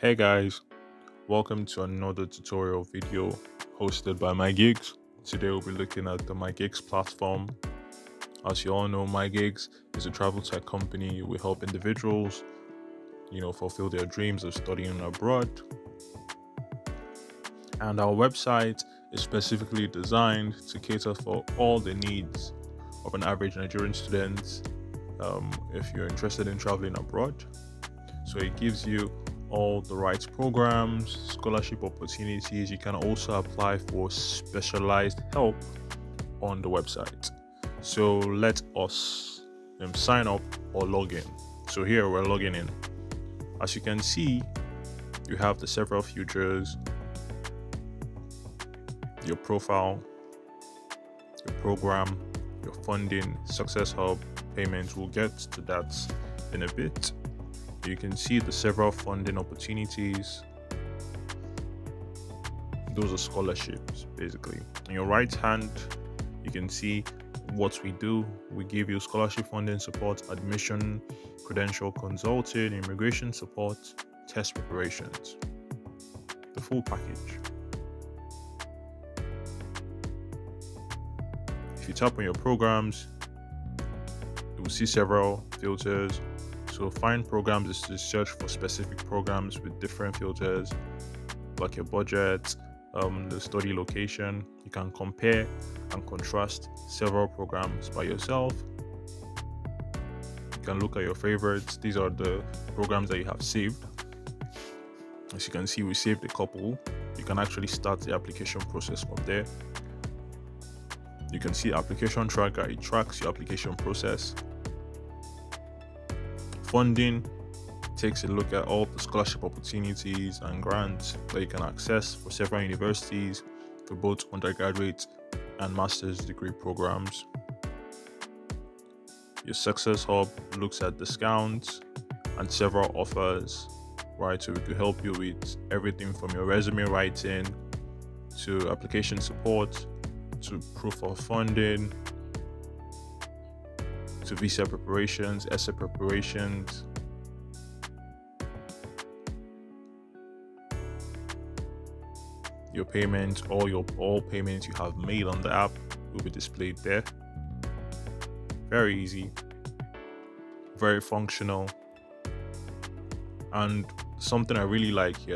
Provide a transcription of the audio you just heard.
Hey guys, welcome to another tutorial video hosted by MYGEECS. Today we'll be looking at the MYGEECS platform. As you all know, MYGEECS is a travel tech company. We help individuals, fulfill their dreams of studying abroad. And our website is specifically designed to cater for all the needs of an average Nigerian student if you're interested in traveling abroad. So it gives you all the right programs, scholarship opportunities. You can also apply for specialized help on the website. So let us sign up or log in. So here we're logging in. As you can see, you have the several features, your profile, your program, your funding, success hub, payments. We'll get to that in a bit. You can see the several funding opportunities. Those are scholarships, basically. On your right hand, you can see what we do. We give you scholarship funding support, admission, credential consulting, immigration support, test preparations. The full package. If you tap on your programs, you will see several filters. So find programs is to search for specific programs with different filters, like your budget, the study location. You can compare and contrast several programs by yourself. You can look at your favorites. These are the programs that you have saved. As you can see, we saved a couple. You can actually start the application process from there. You can see application tracker. It tracks your application process. Funding takes a look at all the scholarship opportunities and grants that you can access for several universities for both undergraduate and master's degree programs. Your success hub looks at discounts and several offers, right? So we could help you with everything from your resume writing to application support to proof of funding to visa preparations, essay preparations. Your payments, all payments you have made on the app will be displayed there. Very easy, very functional, and something I really like here